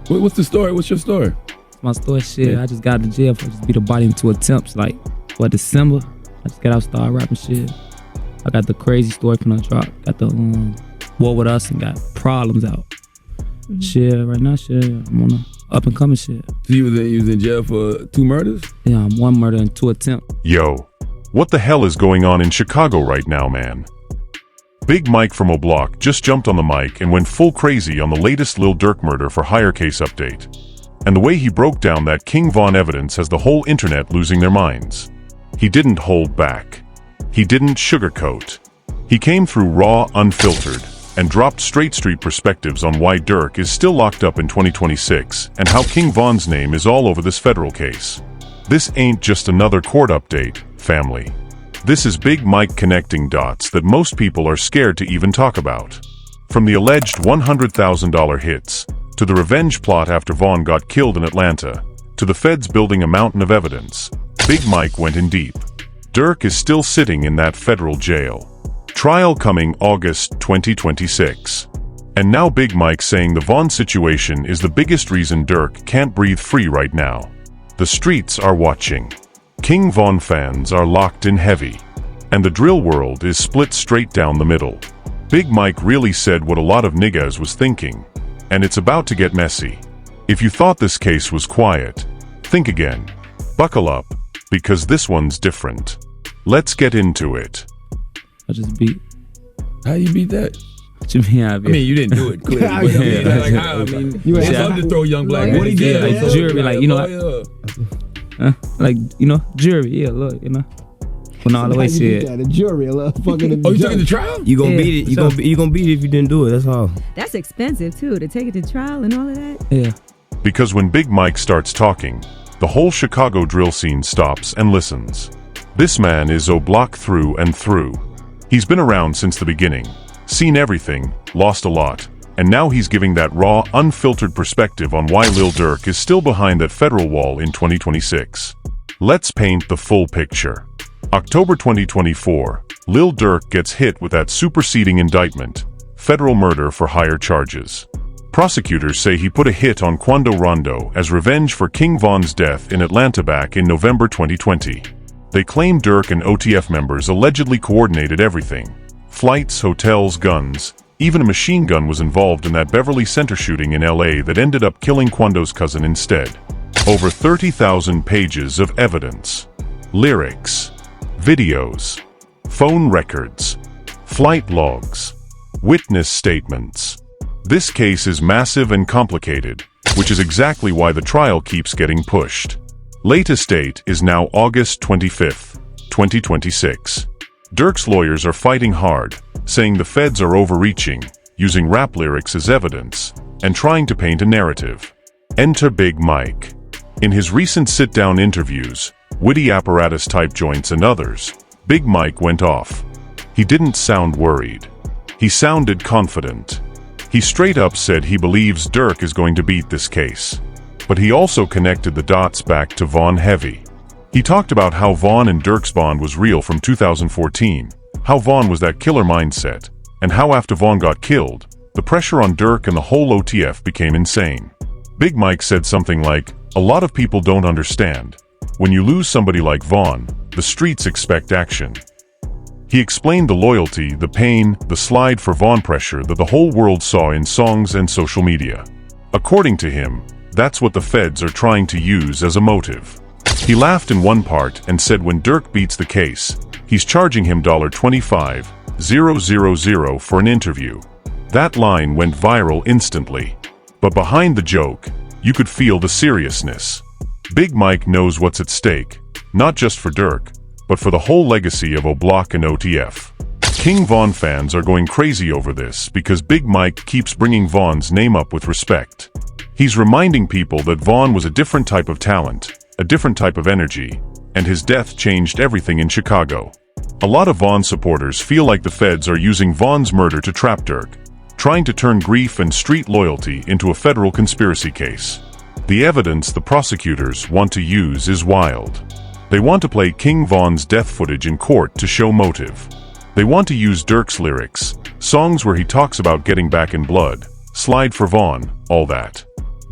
What's the story? What's your story? My story, shit. Yeah. I just got out of jail for just beat a body into attempts. Like, for December, I just got out, started rapping shit. I got the crazy story from the drop. Got the War With Us and got Problems out. Mm-hmm. Shit, right now, shit. I'm on a up and coming shit. So you was in jail for 2 murders? Yeah, 1 murder and 2 attempts. Yo, what the hell is going on in Chicago right now, man? Big Mike from O'Block just jumped on the mic and went full crazy on the latest Lil Durk murder for hire case update. And the way he broke down that King Von evidence has the whole internet losing their minds. He didn't hold back. He didn't sugarcoat. He came through raw, unfiltered, and dropped straight street perspectives on why Durk is still locked up in 2026 and how King Von's name is all over this federal case. This ain't just another court update, family. This is Big Mike connecting dots that most people are scared to even talk about. From the alleged $100,000 hits, to the revenge plot after Von got killed in Atlanta, to the feds building a mountain of evidence, Big Mike went in deep. Durk is still sitting in that federal jail. Trial coming August 2026. And now Big Mike saying the Von situation is the biggest reason Durk can't breathe free right now. The streets are watching. King Von fans are locked in heavy. And the drill world is split straight down the middle. Big Mike really said what a lot of niggas was thinking. And it's about to get messy. If you thought this case was quiet, think again. Buckle up, because this one's different. Let's get into it. I just beat. How you beat that? What you mean, I mean, you didn't do it clearly. You it's hard to throw young black. What he did, like jury, like, you know, like, you know, jury, yeah, look, you know. When all the way shit. The jury, fucking. Oh, you took it to trial? You gonna beat it. You gonna beat it if you didn't do it. That's all. That's expensive too, to take it to trial and all of that. Yeah. Because when Big Mike starts talking, the whole Chicago drill scene stops and listens. This man is O'Block through and through. He's been around since the beginning, seen everything, lost a lot, and now he's giving that raw, unfiltered perspective on why Lil Durk is still behind that federal wall in 2026. Let's paint the full picture. October 2024, Lil Durk gets hit with that superseding indictment, federal murder for hire charges. Prosecutors say he put a hit on Quando Rondo as revenge for King Von's death in Atlanta back in November 2020. They claim Durk and OTF members allegedly coordinated everything. Flights, hotels, guns, even a machine gun was involved in that Beverly Center shooting in LA that ended up killing Quando's cousin instead. Over 30,000 pages of evidence. Lyrics. Videos, phone records, flight logs, witness statements. This case is massive and complicated, which is exactly why the trial keeps getting pushed. Latest date is now August 25th, 2026. Durk's lawyers are fighting hard, saying the feds are overreaching, using rap lyrics as evidence, and trying to paint a narrative. Enter Big Mike. In his recent sit-down interviews, witty apparatus-type joints and others, Big Mike went off. He didn't sound worried. He sounded confident. He straight up said he believes Durk is going to beat this case. But he also connected the dots back to Von heavy. He talked about how Von and Durk's bond was real from 2014, how Von was that killer mindset, and how after Von got killed, the pressure on Durk and the whole OTF became insane. Big Mike said something like, "A lot of people don't understand. When you lose somebody like Von, the streets expect action." He explained the loyalty, the pain, the slide for Von pressure that the whole world saw in songs and social media. According to him, that's what the feds are trying to use as a motive. He laughed in one part and said when Durk beats the case, he's charging him $25,000 for an interview. That line went viral instantly. But behind the joke, you could feel the seriousness. Big Mike knows what's at stake, not just for Durk, but for the whole legacy of O'Block and OTF. King Von fans are going crazy over this because Big Mike keeps bringing Von's name up with respect. He's reminding people that Von was a different type of talent, a different type of energy, and his death changed everything in Chicago. A lot of Von supporters feel like the feds are using Von's murder to trap Durk, trying to turn grief and street loyalty into a federal conspiracy case. The evidence the prosecutors want to use is wild. They want to play King Von's death footage in court to show motive. They want to use Durk's lyrics, songs where he talks about getting back in blood, slide for Von, all that.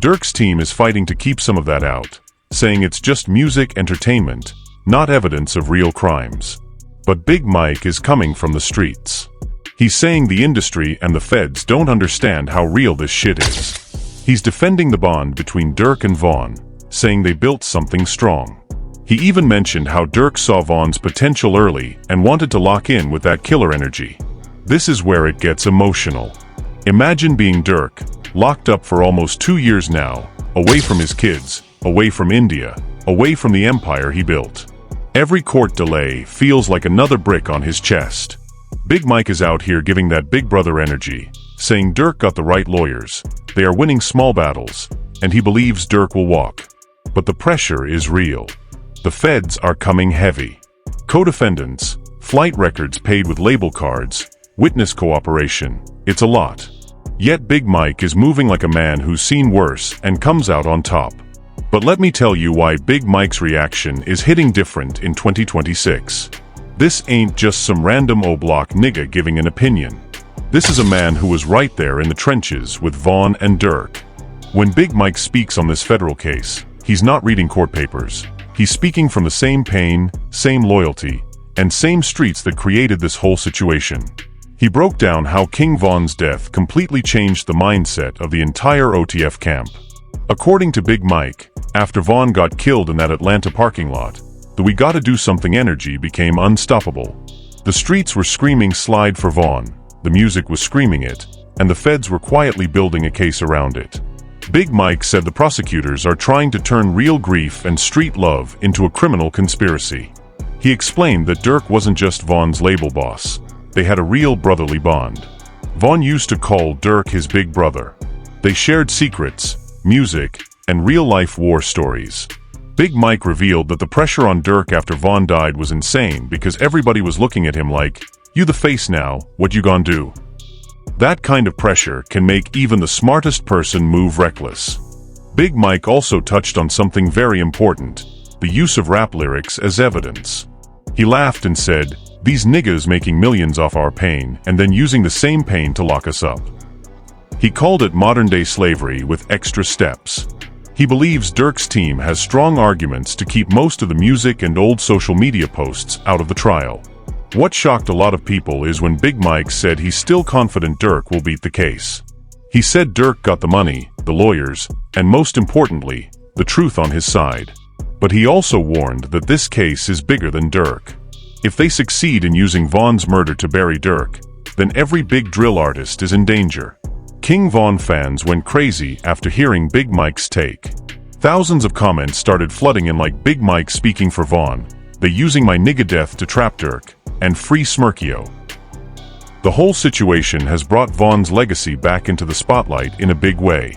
Durk's team is fighting to keep some of that out, saying it's just music entertainment, not evidence of real crimes. But Big Mike is coming from the streets. He's saying the industry and the feds don't understand how real this shit is. He's defending the bond between Durk and Von, saying they built something strong. He even mentioned how Durk saw Von's potential early and wanted to lock in with that killer energy. This is where it gets emotional. Imagine being Durk, locked up for almost 2 years now, away from his kids, away from India, away from the empire he built. Every court delay feels like another brick on his chest. Big Mike is out here giving that big brother energy, saying Durk got the right lawyers, they are winning small battles, and he believes Durk will walk. But the pressure is real. The feds are coming heavy. Co-defendants, flight records paid with label cards, witness cooperation, it's a lot. Yet Big Mike is moving like a man who's seen worse and comes out on top. But let me tell you why Big Mike's reaction is hitting different in 2026. This ain't just some random O-Block nigga giving an opinion. This is a man who was right there in the trenches with Von and Durk. When Big Mike speaks on this federal case, he's not reading court papers. He's speaking from the same pain, same loyalty, and same streets that created this whole situation. He broke down how King Von's death completely changed the mindset of the entire OTF camp. According to Big Mike, after Von got killed in that Atlanta parking lot, the "we gotta do something" energy became unstoppable. The streets were screaming "slide for Von," the music was screaming it, and the feds were quietly building a case around it. Big Mike said the prosecutors are trying to turn real grief and street love into a criminal conspiracy. He explained that Durk wasn't just Von's label boss. They had a real brotherly bond. Von used to call Durk his big brother. They shared secrets, music, and real-life war stories. Big Mike revealed that the pressure on Durk after Von died was insane because everybody was looking at him like, "You the face now, what you gonna do?" That kind of pressure can make even the smartest person move reckless. Big Mike also touched on something very important, the use of rap lyrics as evidence. He laughed and said, "These niggas making millions off our pain and then using the same pain to lock us up." He called it modern-day slavery with extra steps. He believes Durk's team has strong arguments to keep most of the music and old social media posts out of the trial. What shocked a lot of people is when Big Mike said he's still confident Durk will beat the case. He said Durk got the money, the lawyers, and most importantly, the truth on his side. But he also warned that this case is bigger than Durk. If they succeed in using Von's murder to bury Durk, then every big drill artist is in danger. King Von fans went crazy after hearing Big Mike's take. Thousands of comments started flooding in like Big Mike speaking for Von, they using my nigga death to trap Durk, and free Smirkio. The whole situation has brought Von's legacy back into the spotlight in a big way.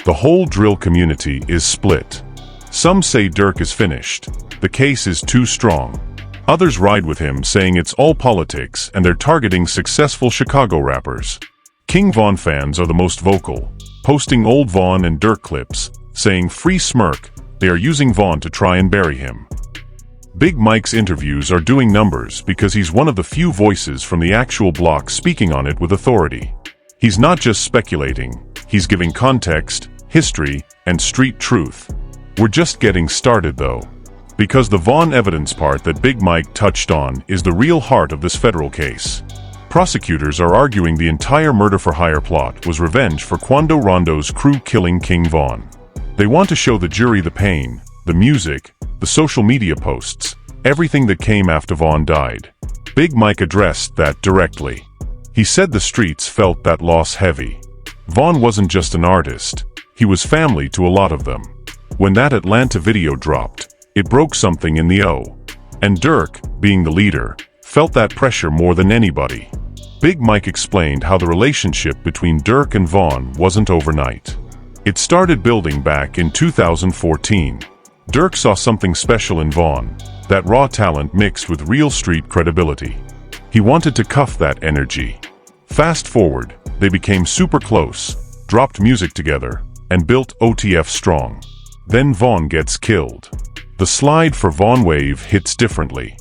The whole drill community is split. Some say Durk is finished. The case is too strong. Others ride with him, saying it's all politics and they're targeting successful Chicago rappers. King Von fans are the most vocal, posting old Von and Durk clips, saying free Smirk, they are using Von to try and bury him. Big Mike's interviews are doing numbers because he's one of the few voices from the actual block speaking on it with authority. He's not just speculating, he's giving context, history, and street truth. We're just getting started though. Because the Von evidence part that Big Mike touched on is the real heart of this federal case. Prosecutors are arguing the entire murder-for-hire plot was revenge for Quando Rondo's crew killing King Von. They want to show the jury the pain, the music, the social media posts, everything that came after Von died. Big Mike addressed that directly. He said the streets felt that loss heavy. Von wasn't just an artist, he was family to a lot of them. When that Atlanta video dropped, it broke something in the O. And Durk, being the leader, felt that pressure more than anybody. Big Mike explained how the relationship between Durk and Von wasn't overnight. It started building back in 2014. Durk saw something special in Von, that raw talent mixed with real street credibility. He wanted to cuff that energy. Fast forward, they became super close, dropped music together, and built OTF strong. Then Von gets killed. The slide for Von wave hits differently.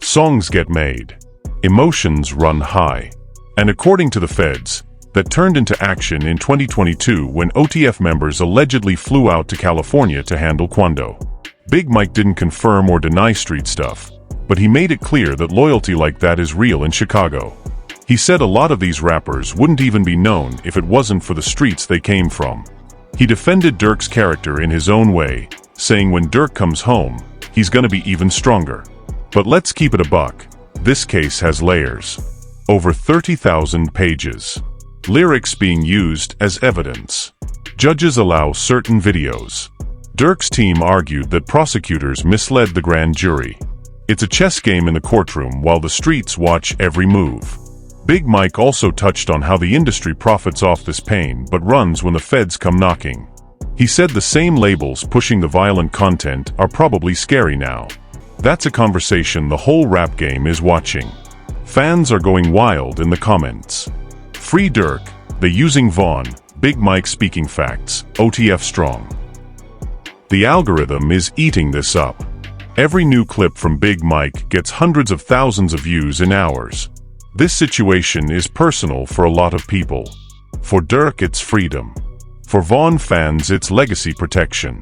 Songs get made. Emotions run high. And according to the feds, that turned into action in 2022 when OTF members allegedly flew out to California to handle Quando. Big Mike didn't confirm or deny street stuff, but he made it clear that loyalty like that is real in Chicago. He said a lot of these rappers wouldn't even be known if it wasn't for the streets they came from. He defended Durk's character in his own way, saying when Durk comes home, he's gonna be even stronger. But let's keep it a buck. This case has layers. Over 30,000 pages. Lyrics being used as evidence. Judges allow certain videos. Durk's team argued that prosecutors misled the grand jury. It's a chess game in the courtroom while the streets watch every move. Big Mike also touched on how the industry profits off this pain but runs when the feds come knocking. He said the same labels pushing the violent content are probably scary now. That's a conversation the whole rap game is watching. Fans are going wild in the comments. Free Durk, they using Vaughn, Big Mike speaking facts, OTF strong. The algorithm is eating this up. Every new clip from Big Mike gets hundreds of thousands of views in hours. This situation is personal for a lot of people. For Durk, it's freedom. For Vaughn fans, it's legacy protection.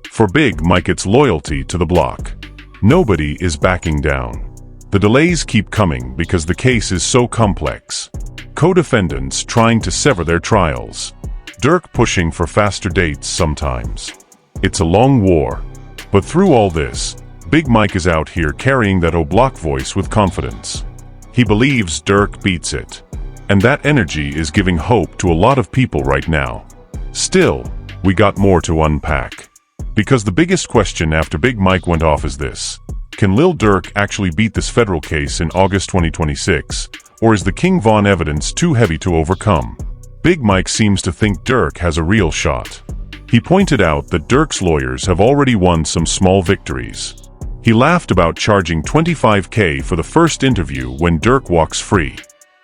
For Big Mike, it's loyalty to the block. Nobody is backing down. The delays keep coming because the case is so complex. Co-defendants trying to sever their trials. Durk pushing for faster dates sometimes. It's a long war. But through all this, Big Mike is out here carrying that O-Block voice with confidence. He believes Durk beats it. And that energy is giving hope to a lot of people right now. Still, we got more to unpack. Because the biggest question after Big Mike went off is this: can Lil Durk actually beat this federal case in August 2026, or is the King Von evidence too heavy to overcome? Big Mike seems to think Durk has a real shot. He pointed out that Durk's lawyers have already won some small victories. He laughed about charging $25K for the first interview when Durk walks free.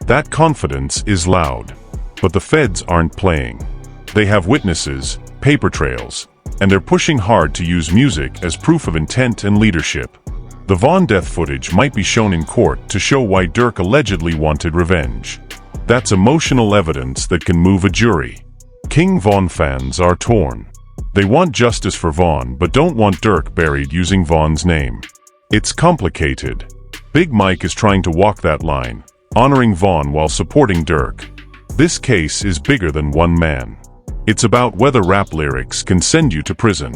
That confidence is loud. But the feds aren't playing. They have witnesses, paper trails, and they're pushing hard to use music as proof of intent and leadership. The Vaughn death footage might be shown in court to show why Durk allegedly wanted revenge. That's emotional evidence that can move a jury. King Von fans are torn. They want justice for Vaughn but don't want Durk buried using Vaughn's name. It's complicated. Big Mike is trying to walk that line, honoring Vaughn while supporting Durk. This case is bigger than one man. It's about whether rap lyrics can send you to prison,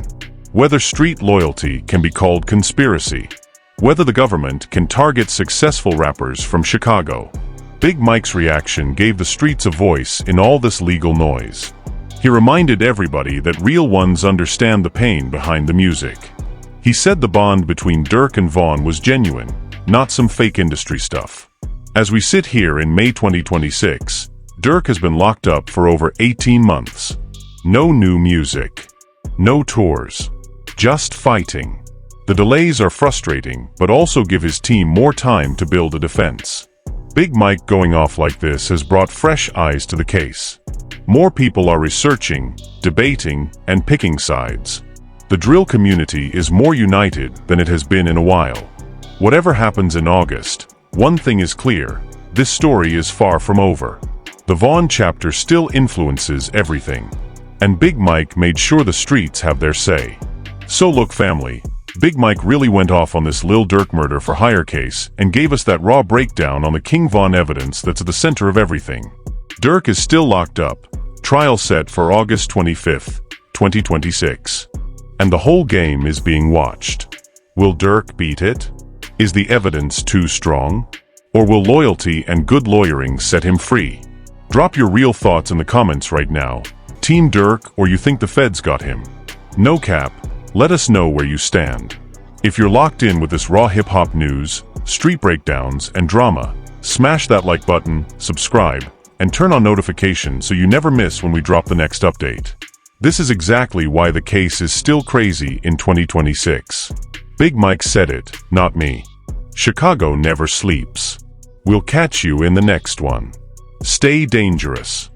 whether street loyalty can be called conspiracy, whether the government can target successful rappers from Chicago. Big Mike's reaction gave the streets a voice in all this legal noise. He reminded everybody that real ones understand the pain behind the music. He said the bond between Durk and Vaughn was genuine, not some fake industry stuff. As we sit here in May 2026, Durk has been locked up for over 18 months. No new music. No tours. Just fighting. The delays are frustrating, but also give his team more time to build a defense. Big Mike going off like this has brought fresh eyes to the case. More people are researching, debating, and picking sides. The drill community is more united than it has been in a while. Whatever happens in August, one thing is clear: this story is far from over. The Vaughn chapter still influences everything. And Big Mike made sure the streets have their say. So look, family, Big Mike really went off on this Lil Durk murder for hire case and gave us that raw breakdown on the King Von evidence that's at the center of everything. Durk is still locked up, trial set for August 25th, 2026. And the whole game is being watched. Will Durk beat it? Is the evidence too strong? Or will loyalty and good lawyering set him free? Drop your real thoughts in the comments right now. Team Durk, or you think the feds got him? No cap, let us know where you stand. If you're locked in with this raw hip-hop news, street breakdowns, and drama, smash that like button, subscribe, and turn on notifications so you never miss when we drop the next update. This is exactly why the case is still crazy in 2026. Big Mike said it, not me. Chicago never sleeps. We'll catch you in the next one. Stay dangerous.